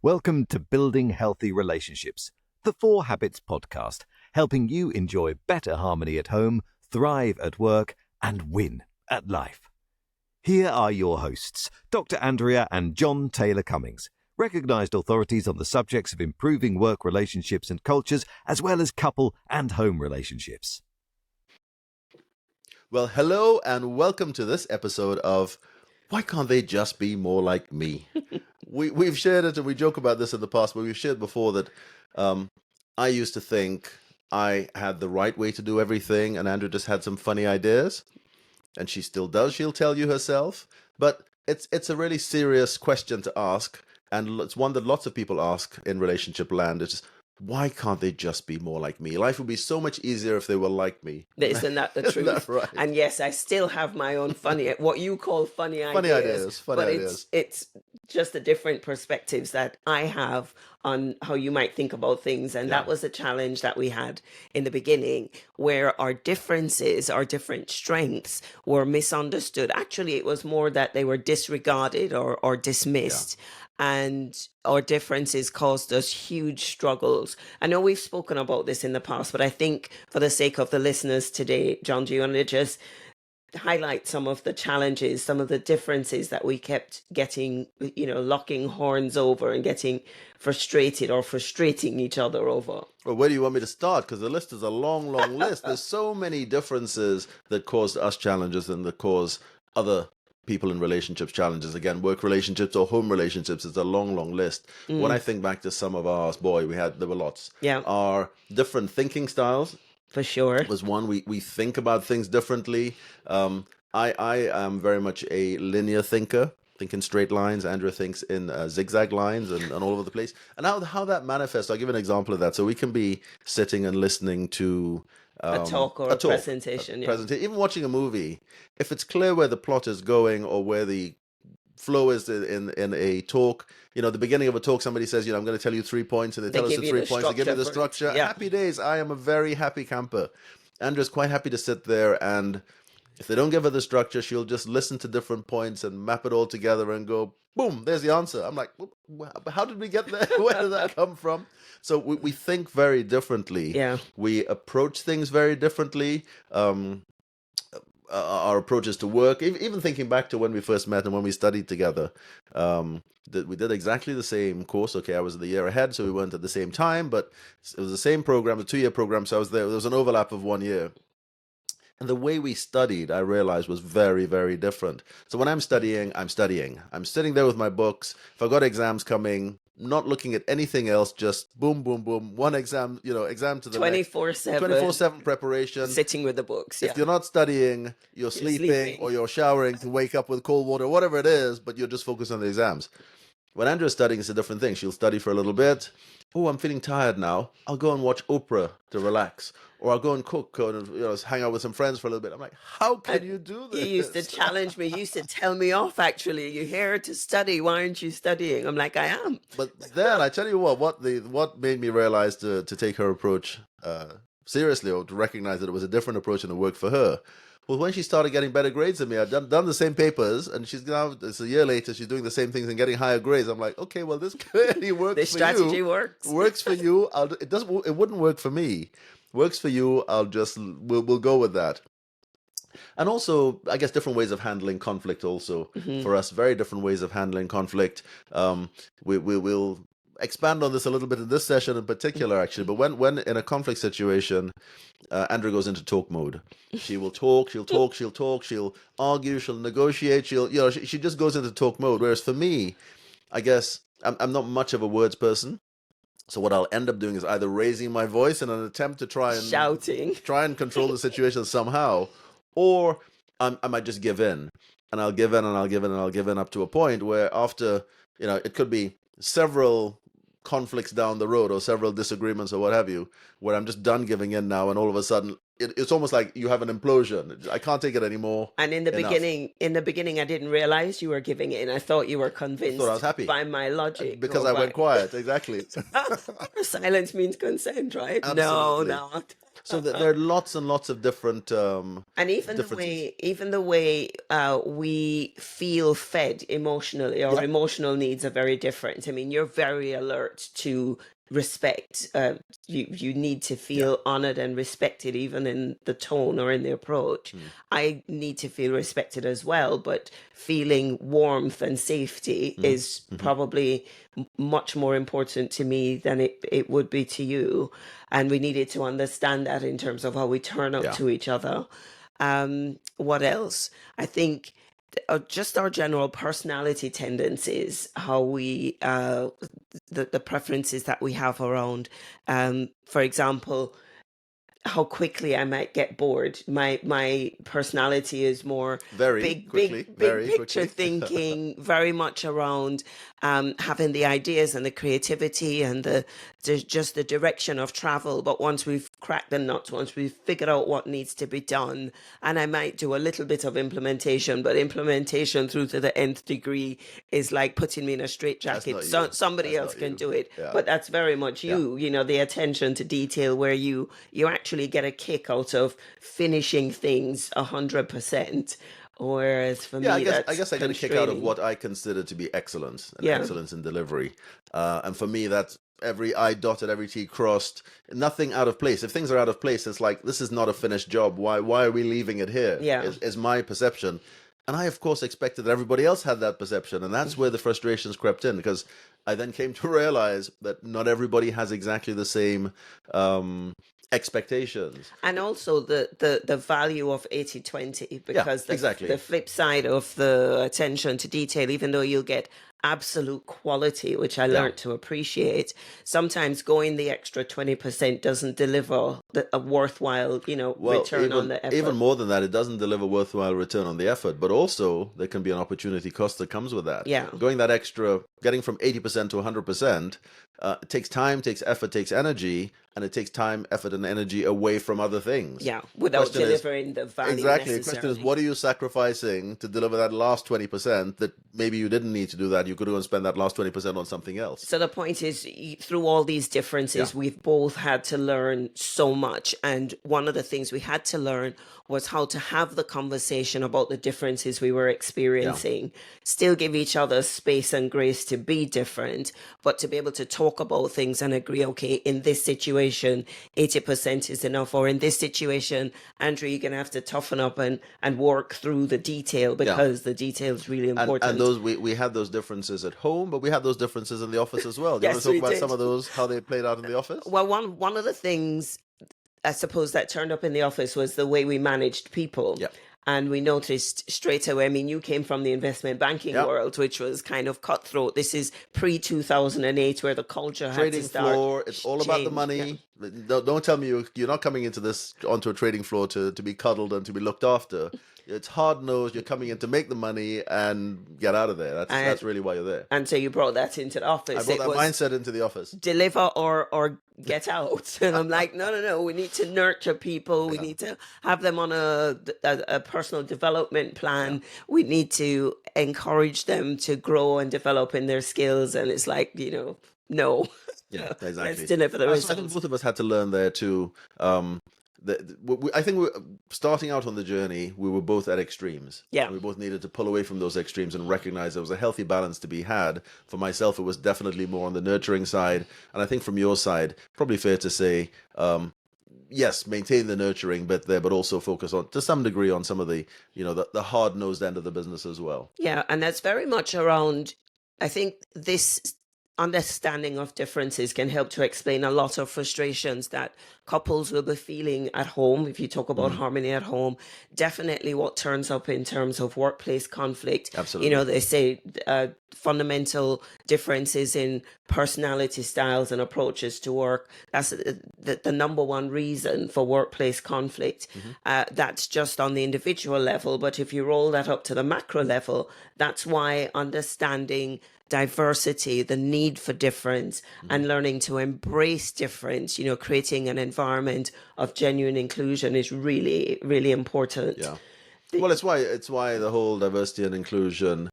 Welcome to Building Healthy Relationships, the 4 Habits podcast, helping you enjoy better harmony at home, thrive at work, and win at life. Here are your hosts, Dr. Andrea and Jon Taylor-Cummings, recognized authorities on the subjects of improving work relationships and cultures, as well as couple and home relationships. Well, hello and welcome to this episode of Why Can't They Just Be More Like Me? We've shared it, and we joke about this in the past, but we've shared before that I used to think I had the right way to do everything, and Andrea just had some funny ideas, and she still does. She'll tell you herself, but it's a really serious question to ask, and it's one that lots of people ask in relationship land. It's just, why can't they just be more like me? Life would be so much easier if they were like me. Isn't that the truth? Isn't that right? And yes, I still have my own what you call funny ideas. Funny ideas. It's just the different perspectives that I have on how you might think about things. And that was a challenge that we had in the beginning, where our differences, our different strengths were misunderstood. Actually, it was more that they were disregarded or dismissed. Yeah. And our differences caused us huge struggles. I know we've spoken about this in the past, but I think for the sake of the listeners today, Jon, do you want to just highlight some of the challenges, some of the differences that we kept getting, locking horns over and getting frustrated or frustrating each other over? Well, where do you want me to start? Because the list is a long, long list. There's so many differences that caused us challenges and that cause other people in relationships challenges. Again, work relationships or home relationships is a long, long list. When I think back to some of ours, there were lots. Yeah. Our different thinking styles. For sure. Was one. We think about things differently. I am very much a linear thinker, think in straight lines. Andrea thinks in zigzag lines and all over the place. And how that manifests, I'll give an example of that. So we can be sitting and listening to a talk or a presentation. Even watching a movie, if it's clear where the plot is going or where the flow is in a talk, the beginning of a talk, somebody says, I'm going to tell you 3 points, and they tell us the 3 points, they give you the structure. Yeah. Happy days. I am a very happy camper. Andrea's quite happy to sit there, and if they don't give her the structure, she'll just listen to different points and map it all together and go, boom, there's the answer. I'm like, how did we get there? Where did that come from? So we think very differently. Yeah. We approach things very differently. Our approaches to work, even thinking back to when we first met and when we studied together, we did exactly the same course. Okay, I was the year ahead, so we weren't at the same time, but it was the same program, a 2-year program, so I was there. There was an overlap of 1 year. And the way we studied, I realized, was very, very different. So when I'm studying. I'm sitting there with my books. If I've got exams coming, not looking at anything else, just boom, boom, boom, one exam, exam to the 24/7. 24/7 preparation. Sitting with the books. If you're not studying, you're sleeping or you're showering to wake up with cold water, whatever it is, but you're just focused on the exams. When Andrea's studying, it's a different thing. She'll study for a little bit. Oh, I'm feeling tired now. I'll go and watch Oprah to relax. Or I'll go and cook and hang out with some friends for a little bit. I'm like, how can you do this? You used to challenge me. You used to tell me off, actually. You're here to study. Why aren't you studying? I'm like, I am. But then I tell you what made me realize to take her approach seriously, or to recognize that it was a different approach and it worked for her. Well, when she started getting better grades than me, I'd done the same papers, and it's a year later, she's doing the same things and getting higher grades. I'm like, okay, well, this clearly works for you. This strategy works. Works for you. It wouldn't work for me. Works for you. We'll go with that. And also, I guess, different ways of handling conflict also. For us, very different ways of handling conflict. We'll expand on this a little bit in this session in particular, actually. But when in a conflict situation, Andrea goes into talk mode. She will talk, she'll argue, she'll negotiate, she just goes into talk mode. Whereas for me, I guess I'm not much of a words person. So what I'll end up doing is either raising my voice in an attempt to try and control the situation somehow, or I might just give in, and I'll give in and I'll give in and I'll give in up to a point where after, it could be several conflicts down the road or several disagreements or what have you, where I'm just done giving in now, and all of a sudden it's almost like you have an implosion. I can't take it anymore. And in the beginning, I didn't realize you were giving in. I thought you were convinced. I was happy by my logic. Because I went quiet. Exactly. Silence means consent, right? Absolutely. No. So there are lots and lots of different And differences. even the way we feel fed emotionally, our Yeah. emotional needs are very different. I mean, you're very alert to respect. You need to Yeah. feel honored and respected, even in the tone or in the approach. I need to feel respected as well, but feeling warmth and safety is probably much more important to me than it would be to you. And we needed to understand that in terms of how we turn up Yeah. to each other. What else? I think just our general personality tendencies, how we, the preferences that we have around, for example, how quickly I might get bored. My personality is more Very quickly, big very picture quickly. thinking, very much around having the ideas and the creativity and the just the direction of travel. But once we've cracked the nuts, once we've figured out what needs to be done, and I might do a little bit of implementation, but implementation through to the nth degree is like putting me in a That's straitjacket. not So you. somebody That's else not can you. do it, Yeah. but that's very much Yeah. you. You know, the attention to detail, where you actually get a kick out of finishing things 100%. Whereas for Yeah, me, I that's guess I get a kick out of constraining. what I consider to be excellence and Yeah, excellence in delivery. And for me, that's every I dotted, every T crossed, nothing out of place. If things are out of place, it's like, this is not a finished job. Why are we leaving it here? yeah. Is my perception. And I, of course, expected that everybody else had that perception. And that's where the frustrations crept in, because I then came to realize that not everybody has exactly the same expectations. And also the value of 80/20, Yeah, because exactly. the flip side of the attention to detail, even though you'll get absolute quality, which I Yeah. learned to appreciate, sometimes going the extra 20% doesn't deliver a worthwhile, Well, return on the even effort. more than that, it doesn't deliver worthwhile return on the effort, but also there can be an opportunity cost that comes with that. Yeah. Going that extra, getting from 80% to 100%, it takes time, takes effort, takes energy, and it takes time, effort, and energy away from other things. Yeah, without Question is, delivering the value exactly. The question is, necessarily. what are you sacrificing to deliver that last 20% that maybe you didn't need to do that? You could go and spend that last 20% on something else. So the point is, through all these differences, Yeah. we've both had to learn so much. And one of the things we had to learn was how to have the conversation about the differences we were experiencing, still give each other space and grace to be different, but to be able to talk about things and agree, okay, in this situation, 80% is enough. Or in this situation, Andrew, you're going to have to toughen up and work through the detail, because the detail is really important. And those we had those differences at home, but we had those differences in the office as well. Do you want Yes, to talk we about did. some of those, how they played out in the office? Well, one of the things I suppose that turned up in the office was the way we managed people. Yeah. And we noticed straight away, I mean, you came from the investment banking Yeah. world, which was kind of cutthroat. This is pre 2008, where the culture had Trading to start. floor, it's all about the change. money. Don't tell me you're not coming into this onto a trading floor to be cuddled and to be looked after. It's hard nosed. You're coming in to make the money and get out of there. That's really why you're there. And so you brought that into the office. I brought that mindset into the office. Deliver or get out. And I'm like, no, we need to nurture people. We need to have them on a personal development plan. We need to encourage them to grow and develop in their skills. And it's like, no. Yeah, exactly. Let's deliver the So I think results. both of us had to learn there too. I think starting out on the journey, we were both at extremes. Yeah. And we both needed to pull away from those extremes and recognize there was a healthy balance to be had. For myself, it was definitely more on the nurturing side. And I think from your side, probably fair to say, yes, maintain the nurturing bit there, but also focus on, to some degree, on some of the, the hard-nosed end of the business as well. Yeah, and that's very much around, I think this understanding of differences can help to explain a lot of frustrations that couples will be feeling at home. If you talk about harmony at home, definitely what turns up in terms of workplace conflict. Absolutely. They say fundamental differences in personality styles and approaches to work. That's the number one reason for workplace conflict. That's just on the individual level. But if you roll that up to the macro level, that's why understanding diversity, the need for difference, and learning to embrace difference, creating an environment of genuine inclusion is really, really important. Yeah. Well, it's why the whole diversity and inclusion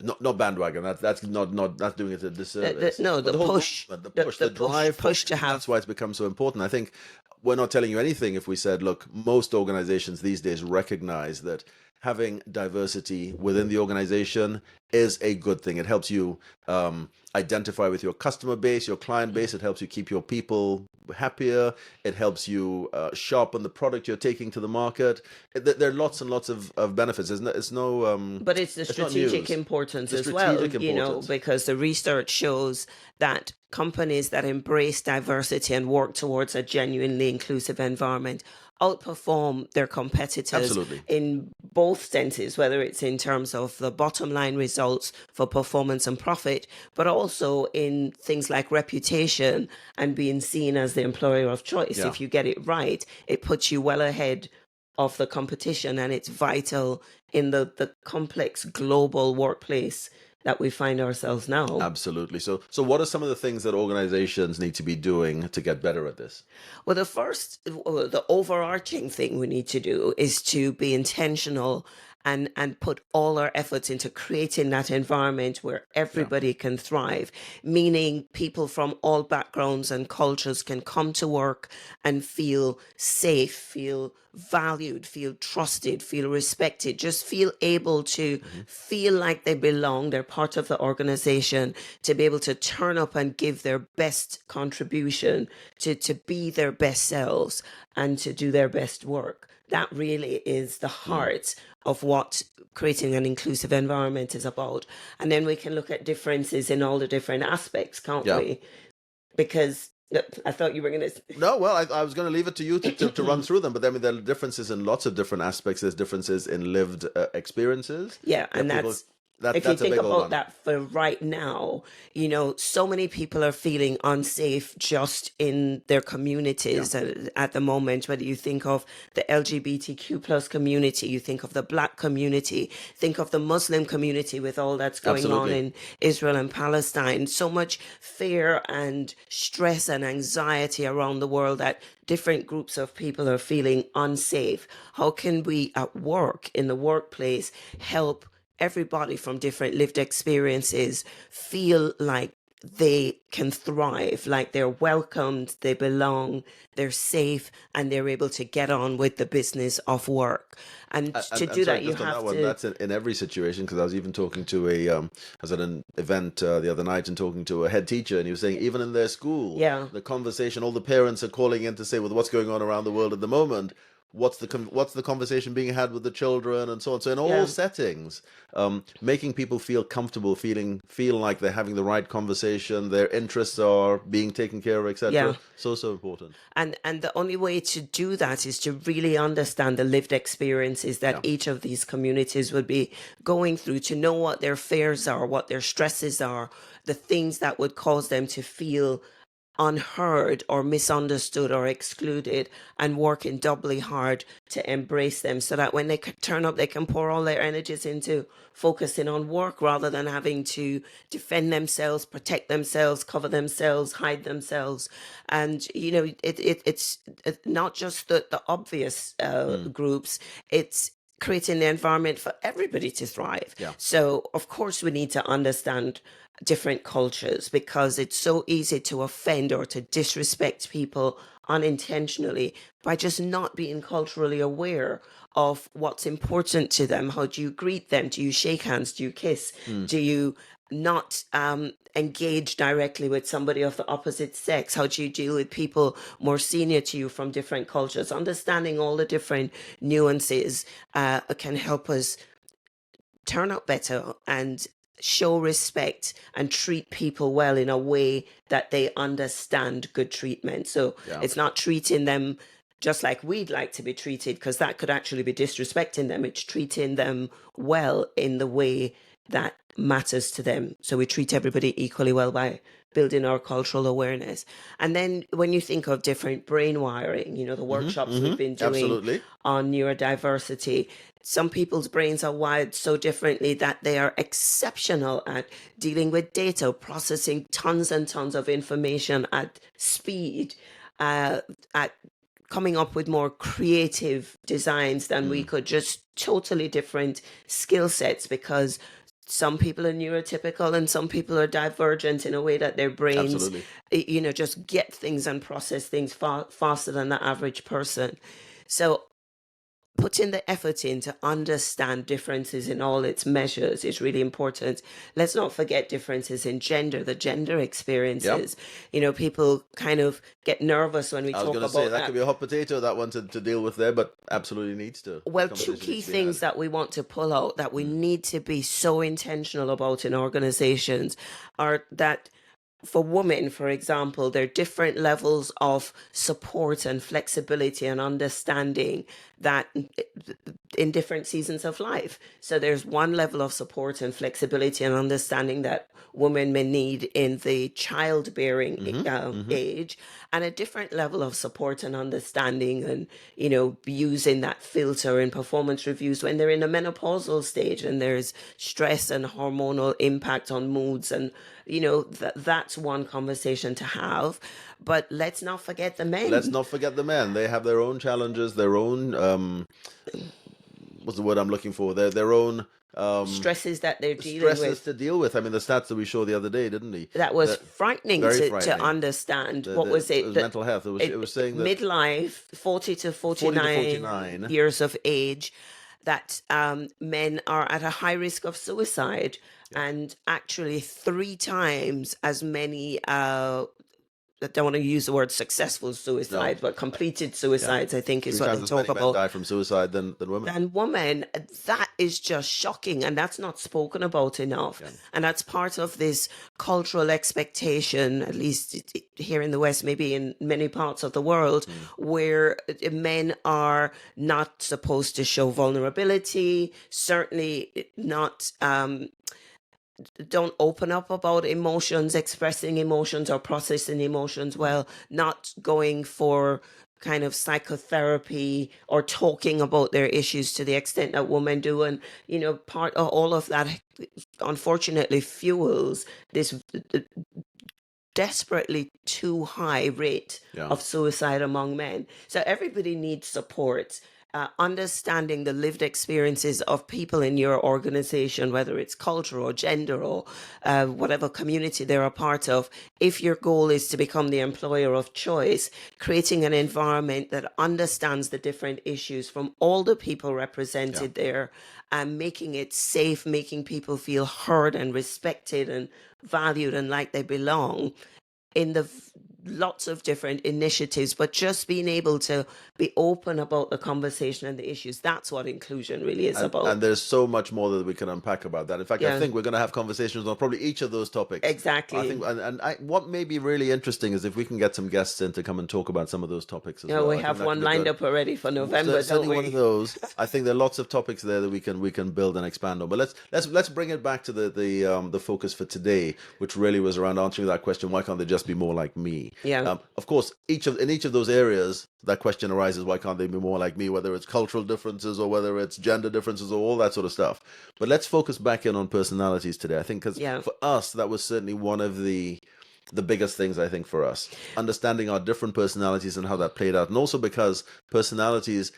Not bandwagon. That's not that's doing it a disservice. No, But the the whole push, movement, the push, the drive for push it, to and that's have. why it's become so important. I think we're not telling you anything if we said, look, most organizations these days recognize that having diversity within the organization is a good thing. It helps you identify with your customer base, your client base. It helps you keep your people happier. It helps you sharpen the product you're taking to the market. There are lots and lots of benefits. It's no But it's the it's not strategic news. importance The as well, strategic you know, importance. because the research shows that companies that embrace diversity and work towards a genuinely inclusive environment outperform their competitors Absolutely. in both senses, whether it's in terms of the bottom line results for performance and profit, but also in things like reputation and being seen as the employer of choice. Yeah. If you get it right, it puts you well ahead of the competition, and it's vital in the complex global workplace that we find ourselves now. Absolutely. So what are some of the things that organizations need to be doing to get better at this? Well, the overarching thing we need to do is to be intentional and put all our efforts into creating that environment where everybody can thrive, meaning people from all backgrounds and cultures can come to work and feel safe, feel valued, feel trusted, feel respected, just feel able to feel like they belong, they're part of the organization, to be able to turn up and give their best contribution, to be their best selves and to do their best work. That really is the heart of what creating an inclusive environment is about. And then we can look at differences in all the different aspects, can't we? Because I thought you were going to. No, well, I was going to leave it to you to run through them, but I mean, there are differences in lots of different aspects. There's differences in lived experiences. Yeah, and people, if you that's a think big old about one. that for right now, you know, so many people are feeling unsafe just in their communities at the moment. Whether you think of the LGBTQ plus community, you think of the Black community, think of the Muslim community with all that's going on in Israel and Palestine. So much fear and stress and anxiety around the world that different groups of people are feeling unsafe. How can we at work, in the workplace, help everybody from different lived experiences feel like they can thrive, like they're welcomed, they belong, they're safe, and they're able to get on with the business of work. And to do that, you have to. That's in every situation, because I was even talking to I was at an event the other night and talking to a head teacher, and he was saying even in their school, the conversation, all the parents are calling in to say, well, what's going on around the world at the moment? What's the conversation being had with the children and so on. So in all settings, making people feel comfortable, feel like they're having the right conversation, their interests are being taken care of, etc. So important. And the only way to do that is to really understand the lived experiences that each of these communities would be going through, to know what their fears are, what their stresses are, the things that would cause them to feel unheard or misunderstood or excluded, and working doubly hard to embrace them so that when they turn up, they can pour all their energies into focusing on work rather than having to defend themselves, protect themselves, cover themselves, hide themselves. And, you know, it's not just the obvious groups, it's creating the environment for everybody to thrive. So, of course, we need to understand different cultures, because it's so easy to offend or to disrespect people unintentionally by just not being culturally aware of what's important to them. How do you greet them? Do you shake hands? Do you kiss? Do you not engage directly with somebody of the opposite sex? How do you deal with people more senior to you from different cultures? Understanding all the different nuances can help us turn up better and show respect and treat people well in a way that they understand good treatment. So it's not treating them just like we'd like to be treated, because that could actually be disrespecting them. It's treating them well in the way that matters to them. So we treat everybody equally well by building our cultural awareness. And then when you think of different brain wiring, you know, the workshops we've been doing on neurodiversity, some people's brains are wired so differently that they are exceptional at dealing with data, processing tons and tons of information at speed, at coming up with more creative designs than we could, just totally different skill sets, because some people are neurotypical and some people are divergent in a way that their brains, Absolutely. just get things and process things faster than the average person. So putting the effort in to understand differences in all its measures is really important. Let's not forget differences in gender, the gender experiences. People kind of get nervous when we I was talk going to about say that could be a hot potato, that one to deal with there, but absolutely needs to. Well, two key things that we want to pull out that we need to be so intentional about in organizations are that for women, for example, there are different levels of support and flexibility and understanding that in different seasons of life. So there's one level of support and flexibility and understanding that women may need in the childbearing age, and a different level of support and understanding and, using that filter in performance reviews when they're in a menopausal stage and there's stress and hormonal impact on moods. And, that's one conversation to have. But let's not forget the men. Let's not forget the men. They have their own challenges, their own, what's the word I'm looking for? Their own stresses that they're dealing stresses with. to deal with. I mean, the stats that we showed the other day, didn't we? That was frightening to frightening. understand. What was it? It was mental health. It was saying that midlife, 40 to 49 years of age, that men are at a high risk of suicide, and actually 3 times as many. I don't want to use the word successful suicide, but completed suicides, I think, is 3 what times they as talk many men about. die from suicide than women. And women, that is just shocking, and that's not spoken about enough. And that's part of this cultural expectation, at least here in the West, maybe in many parts of the world, where men are not supposed to show vulnerability, certainly not don't open up about emotions, expressing emotions or processing emotions well, not going for kind of psychotherapy or talking about their issues to the extent that women do. And, part of all of that, unfortunately, fuels this desperately too high rate of suicide among men. So everybody needs support. Understanding the lived experiences of people in your organization, whether it's culture or gender or whatever community they're a part of. If your goal is to become the employer of choice, creating an environment that understands the different issues from all the people represented there, and making it safe, making people feel heard and respected and valued and like they belong in the lots of different initiatives, but just being able to be open about the conversation and the issues. That's what inclusion really is about. And there's so much more that we can unpack about that. In fact, I think we're going to have conversations on probably each of those topics. Exactly. I think, what may be really interesting is if we can get some guests in to come and talk about some of those topics as well. We have one lined up already for November. Certainly one of those. I think there are lots of topics there that we can build and expand on. But let's bring it back to the focus for today, which really was around answering that question: why can't they just be more like me? Yeah. Of course, in each of those areas, that question arises: why can't they be more like me? Whether it's cultural differences or whether it's gender differences or all that sort of stuff. But let's focus back in on personalities today. I think because for us, that was certainly one of the biggest things, I think, for us, understanding our different personalities and how that played out, and also because personalities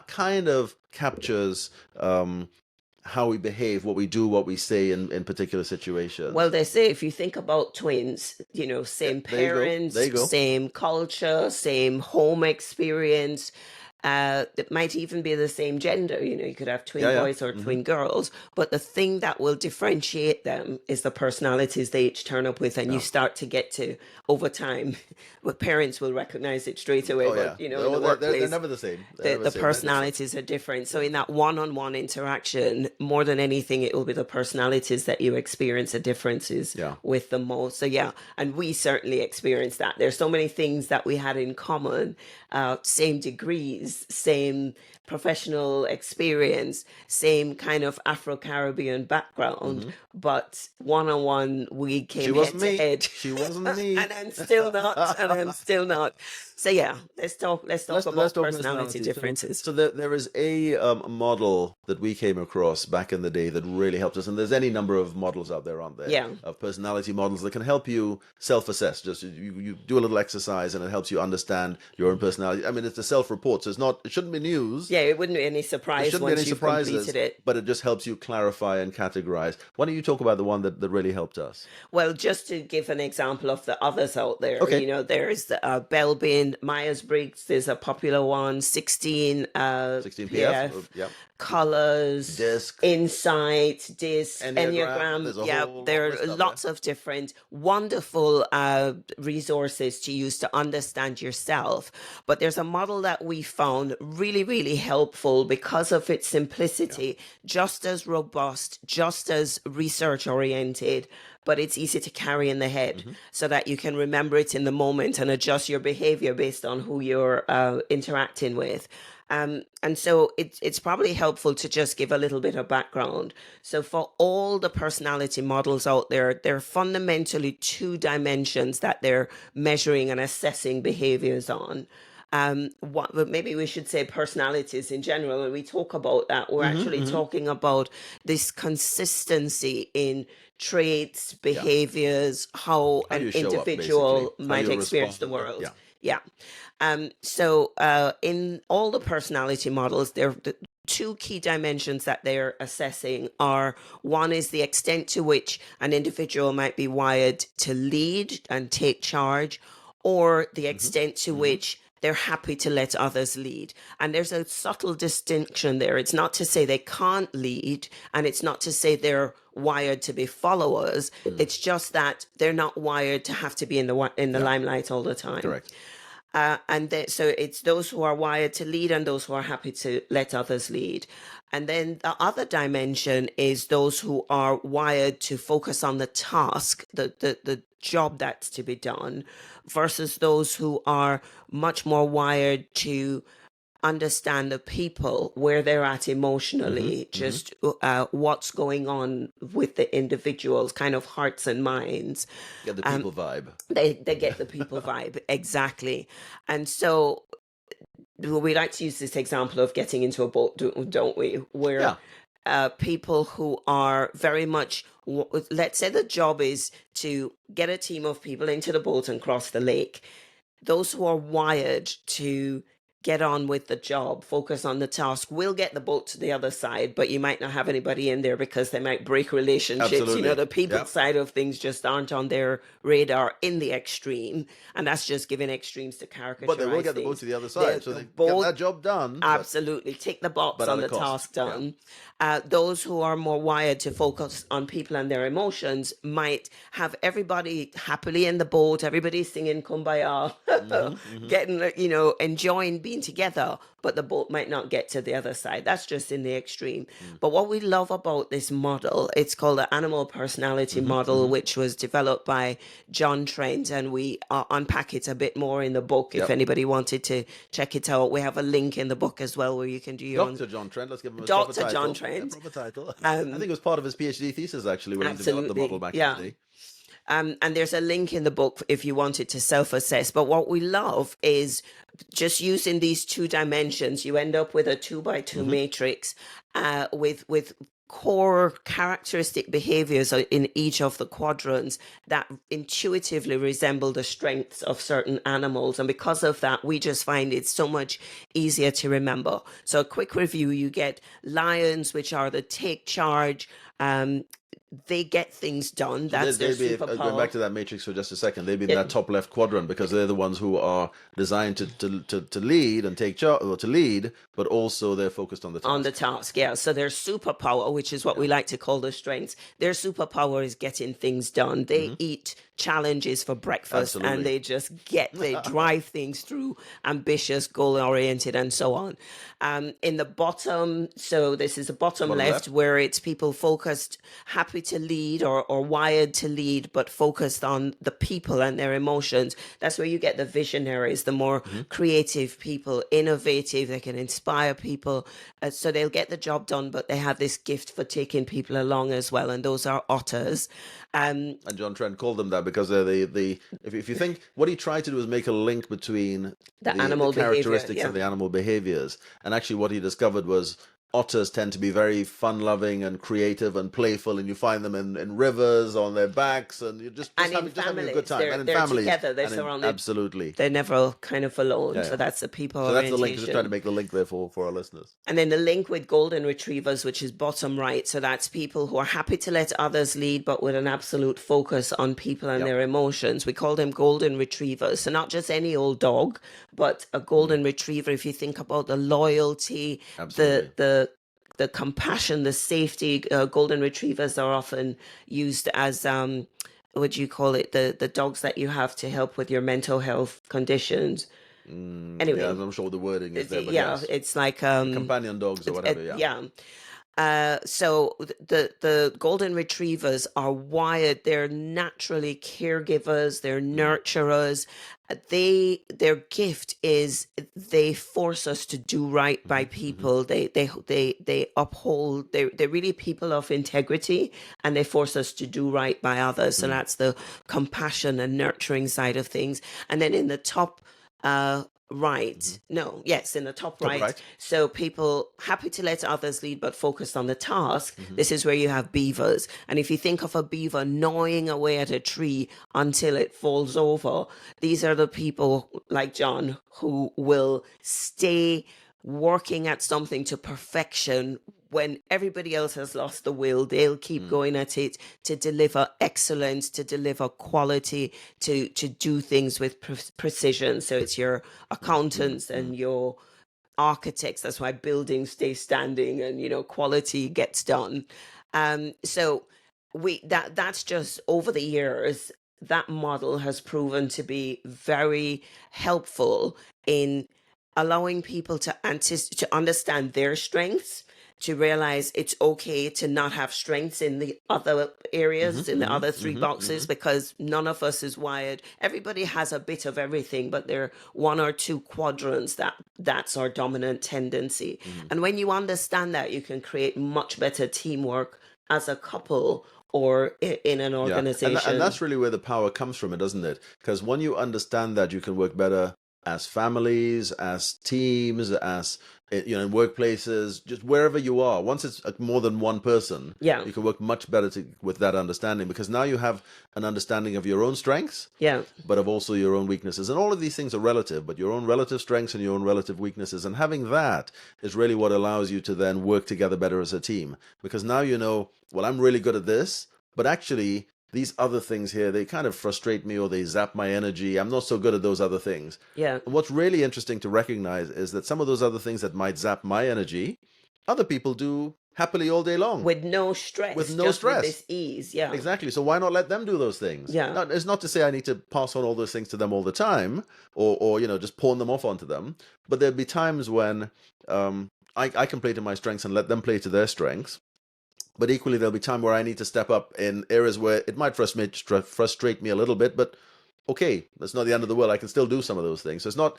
kind of captures how we behave, what we do, what we say in particular situations. Well, they say if you think about twins, same parents, same culture, same home experience. It might even be the same gender. You could have twin boys or twin girls, but the thing that will differentiate them is the personalities they each turn up with, and you start to get to, over time, well, parents will recognize it straight away. But in the workplace, they're never the same. The personalities are different. So in that one-on-one interaction, more than anything, it will be the personalities that you experience the differences with the most. So and we certainly experienced that. There's so many things that we had in common, same degrees, same professional experience, same kind of Afro-Caribbean background, but one-on-one we came head to head. She wasn't me. And I'm still not. So let's talk about personality differences. So there is a model that we came across back in the day that really helped us, and there's any number of models out there, aren't there? Yeah. Of personality models that can help you self-assess. Just you do a little exercise and it helps you understand your own personality. I mean, it's a self-report, so It shouldn't be news. Yeah, it wouldn't be any There surprise shouldn't be any once you've surprises, completed it. but it just helps you clarify and categorize. Why don't you talk about the one that really helped us? Well, just to give an example of the others out there, Okay. there's the Belbin, Myers-Briggs, there's a popular one, 16 16 PF, PF. Yeah. colors, Disc. insight, disc, Enneagram. There's a Yeah, whole there list are out lots of different wonderful resources to use to understand yourself. But there's a model that we found really, really helpful because of its simplicity, just as robust, just as research oriented, but it's easy to carry in the head so that you can remember it in the moment and adjust your behavior based on who you're interacting with. And so it's probably helpful to just give a little bit of background. So for all the personality models out there, there are fundamentally two dimensions that they're measuring and assessing behaviors on. But maybe we should say personalities in general. When we talk about that, we're actually talking about this consistency in traits, behaviors, how an you show up, individual basically. How might you experience the respond. world. Yeah. So in all the personality models, the two key dimensions that they're assessing are: one is the extent to which an individual might be wired to lead and take charge, or the extent to which they're happy to let others lead. And there's a subtle distinction there. It's not to say they can't lead, and it's not to say they're wired to be followers. It's just that they're not wired to have to be in the limelight all the time. Correct. So it's those who are wired to lead and those who are happy to let others lead. And then the other dimension is those who are wired to focus on the task, the job that's to be done, versus those who are much more wired to understand the people, where they're at emotionally, just what's going on with the individuals, kind of hearts and minds. Get the people vibe. They get the people vibe, exactly. And so we like to use this example of getting into a boat, don't we? Where people who are very much, let's say the job is to get a team of people into the boat and cross the lake. Those who are wired to get on with the job, focus on the task, will get the boat to the other side, but you might not have anybody in there because they might break relationships. Absolutely. The people side of things just aren't on their radar in the extreme, and that's just giving extremes to characterize. But they will get the boat to the other side, so they get that job done. Absolutely. Tick the box on the task done. Those who are more wired to focus on people and their emotions might have everybody happily in the boat, everybody singing Kumbaya, getting, enjoying being together, but the boat might not get to the other side. That's just in the extreme. But what we love about this model, it's called the animal personality model, which was developed by Jon Trent, and we unpack it a bit more in the book. If anybody wanted to check it out, we have a link in the book as well where you can do your Dr. Jon Trent, let's give him a Dr. proper Jon title. Trent. Proper title. I think it was part of his PhD thesis, actually, when he developed the model back in the day. And there's a link in the book if you wanted to self-assess. But what we love is just using these two dimensions. You end up with a 2x2 matrix with core characteristic behaviors in each of the quadrants that intuitively resemble the strengths of certain animals. And because of that, we just find it so much easier to remember. So a quick review: you get lions, which are the take charge, they get things done. That's their superpower. Going back to that matrix for just a second, they'd be in that top left quadrant because they're the ones who are designed to lead and take charge, or to lead, but also they're focused on the task. On the task, yeah. So their superpower, which is what we like to call the strengths, their superpower is getting things done. They eat challenges for breakfast. Absolutely. And they drive things through, ambitious, goal-oriented, and so on. In the bottom, so this is the bottom left, where it's people focused, happy to lead or wired to lead, but focused on the people and their emotions. That's where you get the visionaries, the more creative people, innovative, they can inspire people. So they'll get the job done, but they have this gift for taking people along as well. And those are otters. And Jon Trent called them that because they're if you think, what he tried to do is make a link between the animal characteristics of the animal behaviors. And actually what he discovered was otters tend to be very fun-loving and creative and playful, and you find them in rivers, on their backs, and you're just And in having a good families, time. And in they're families, together, they're and surrounded. absolutely. They're never kind of alone. Yeah, So yeah. that's the people So that's the link. Just trying to orientation. make the link there for our listeners. And then the link with golden retrievers, which is bottom right. So that's people who are happy to let others lead, but with an absolute focus on people and Yep. their emotions. We call them golden retrievers. So not just any old dog, but a golden retriever. If you think about the loyalty, Absolutely. the compassion, the safety, golden retrievers are often used as what do you call it? The dogs that you have to help with your mental health conditions. Anyway, Yeah, I'm not sure what the wording is there, but yeah, yes. it's like Companion dogs or whatever, yeah. So the golden retrievers are wired. They're naturally caregivers. They're nurturers. Their gift is they force us to do right by people. They uphold. They're really people of integrity, and they force us to do right by others. So that's the compassion and nurturing side of things. And then in the top right. No, yes, in the top right. So people happy to let others lead, but focused on the task. This is where you have beavers. And if you think of a beaver gnawing away at a tree until it falls over, these are the people like Jon who will stay working at something to perfection. When everybody else has lost the will, they'll keep going at it to deliver excellence, to deliver quality, to do things with precision. So it's your accountants and your architects. That's why buildings stay standing and, quality gets done. So that's just over the years, that model has proven to be very helpful in allowing people to understand their strengths, to realize it's okay to not have strengths in the other areas, in the other three boxes, because none of us is wired. Everybody has a bit of everything, but there are one or two quadrants that's our dominant tendency. And when you understand that, you can create much better teamwork as a couple or in an organization. And that's really where the power comes from, doesn't it? Because when you understand that, you can work better as families, as teams, as in workplaces, just wherever you are. Once it's more than one person, you can work much better with that understanding, because now you have an understanding of your own strengths, but of also your own weaknesses. And all of these things are relative, but your own relative strengths and your own relative weaknesses. And having that is really what allows you to then work together better as a team, because now well, I'm really good at this, but actually these other things here, they kind of frustrate me or they zap my energy. I'm not so good at those other things. Yeah. And what's really interesting to recognize is that some of those other things that might zap my energy, other people do happily all day long. With no stress. With this ease, yeah. Exactly. So why not let them do those things? Yeah. Now, it's not to say I need to pass on all those things to them all the time or just pawn them off onto them. But there'll be times when I can play to my strengths and let them play to their strengths. But equally, there'll be time where I need to step up in areas where it might frustrate me a little bit. But okay, that's not the end of the world. I can still do some of those things. So it's not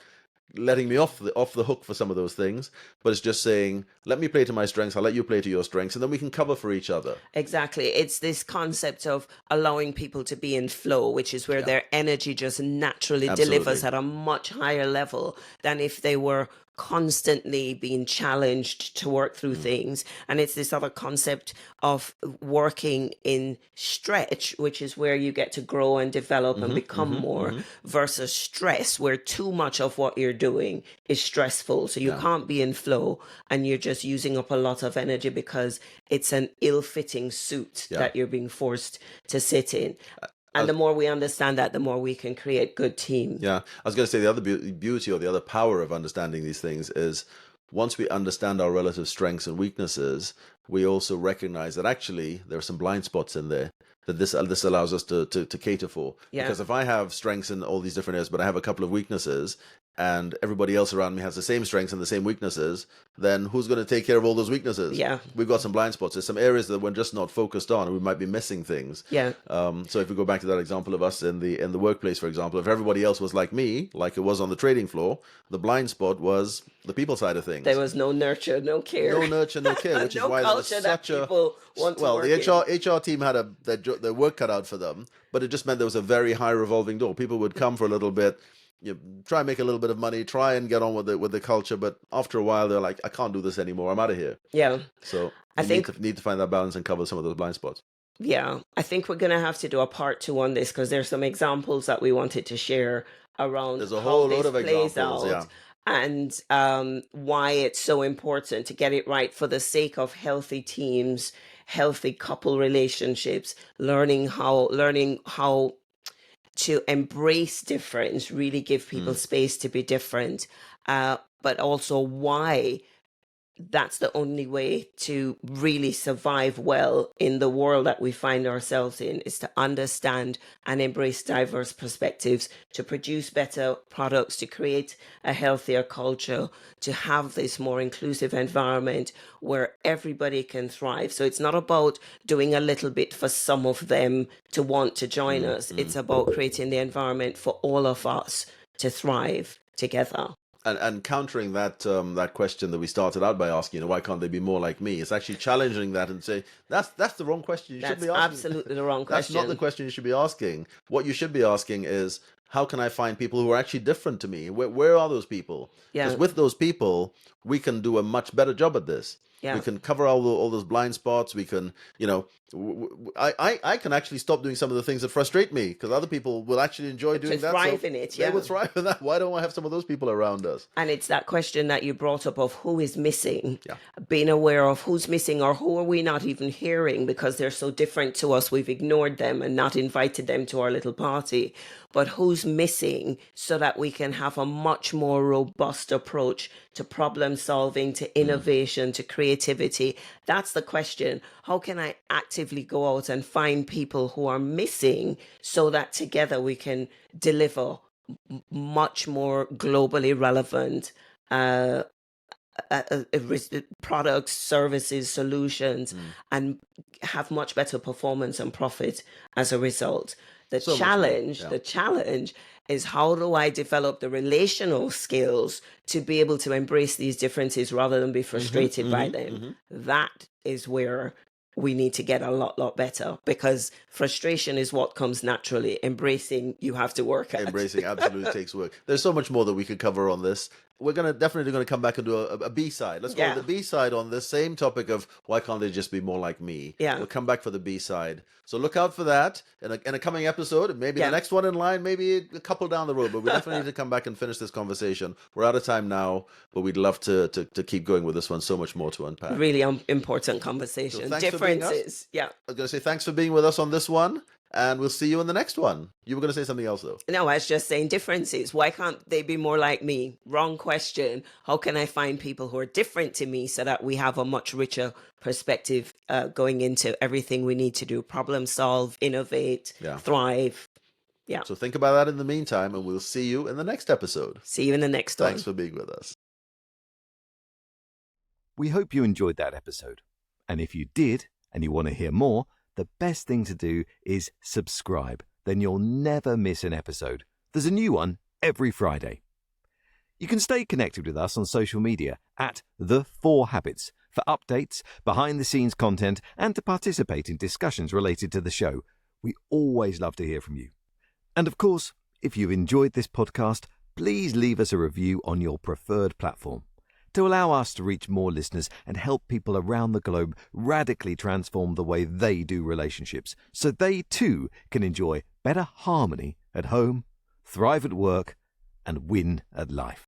letting me off the hook for some of those things, but it's just saying, let me play to my strengths, I'll let you play to your strengths, and then we can cover for each other. Exactly. It's this concept of allowing people to be in flow, which is where their energy just naturally delivers at a much higher level than if they were constantly being challenged to work through things. And it's this other concept of working in stretch, which is where you get to grow and develop and become more, versus stress, where too much of what you're doing is stressful. So you can't be in flow and you're just using up a lot of energy because it's an ill-fitting suit that you're being forced to sit in. And the more we understand that, the more we can create good teams. Yeah, I was going to say the other beauty or the other power of understanding these things is once we understand our relative strengths and weaknesses, we also recognize that actually there are some blind spots in there that this allows us to cater for. Yeah. Because if I have strengths in all these different areas, but I have a couple of weaknesses, and everybody else around me has the same strengths and the same weaknesses, then who's going to take care of all those weaknesses? Yeah. We've got some blind spots. There's some areas that we're just not focused on, and we might be missing things. Yeah. So if we go back to that example of us in the workplace, for example, if everybody else was like me, like it was on the trading floor, the blind spot was the people side of things. There was no nurture, no care. No nurture, no care, which no is why there was such a... Well, the HR team had their work cut out for them, but it just meant there was a very high revolving door. People would come for a little bit, try and make a little bit of money, try and get on with the culture. But after a while, they're like, I can't do this anymore. I'm out of here. Yeah. So I you think need to find that balance and cover some of those blind spots. Yeah, I think we're going to have to do a part 2 on this because there's some examples that we wanted to share around There's a how whole this load of plays examples, out and why it's so important to get it right for the sake of healthy teams, healthy couple relationships, learning how to embrace difference, really give people space to be different, but also why that's the only way to really survive well in the world that we find ourselves in, is to understand and embrace diverse perspectives, to produce better products, to create a healthier culture, to have this more inclusive environment where everybody can thrive. So it's not about doing a little bit for some of them to want to join us. It's about creating the environment for all of us to thrive together. And countering that that question that we started out by asking, why can't they be more like me? It's actually challenging that and say that's the wrong question. You shouldn't be asking. Absolutely the wrong question. That's not the question you should be asking. What you should be asking is, how can I find people who are actually different to me? Where are those people? Because with those people, we can do a much better job at this. We can cover all those blind spots. We can, I can actually stop doing some of the things that frustrate me because other people will actually enjoy doing that. Thrive in it, They will thrive in that. Why don't I have some of those people around us? And it's that question that you brought up of who is missing, Yeah. being aware of who's missing or who are we not even hearing because they're so different to us. We've ignored them and not invited them to our little party. But who's missing so that we can have a much more robust approach to problem solving, to innovation, to creativity. That's the question. How can I actively go out and find people who are missing so that together we can deliver much more globally relevant products, services, solutions, and have much better performance and profit as a result. The challenge is, how do I develop the relational skills to be able to embrace these differences rather than be frustrated by them? That is where we need to get a lot better, because frustration is what comes naturally. Embracing, you have to work at. Embracing absolutely takes work. There's so much more that we could cover on this. We're definitely going to come back and do a B-side. Let's call it the B-side on this same topic of why can't they just be more like me? Yeah. We'll come back for the B-side. So look out for that in a coming episode. Maybe the next one in line, maybe a couple down the road. But we definitely need to come back and finish this conversation. We're out of time now, but we'd love to keep going with this one. So much more to unpack. Really important conversation. So differences. Yeah. I was going to say thanks for being with us on this one. And we'll see you in the next one. You were going to say something else, though. No, I was just saying differences. Why can't they be more like me? Wrong question. How can I find people who are different to me so that we have a much richer perspective going into everything we need to do? Problem solve, innovate, thrive. Yeah. So think about that in the meantime, and we'll see you in the next episode. See you in the next one. Thanks for being with us. We hope you enjoyed that episode. And if you did, and you want to hear more, the best thing to do is subscribe. Then you'll never miss an episode. There's a new one every Friday. You can stay connected with us on social media at The 4 Habits for updates, behind-the-scenes content, and to participate in discussions related to the show. We always love to hear from you. And of course, if you've enjoyed this podcast, please leave us a review on your preferred platform to allow us to reach more listeners and help people around the globe radically transform the way they do relationships, so they too can enjoy better harmony at home, thrive at work, and win at life.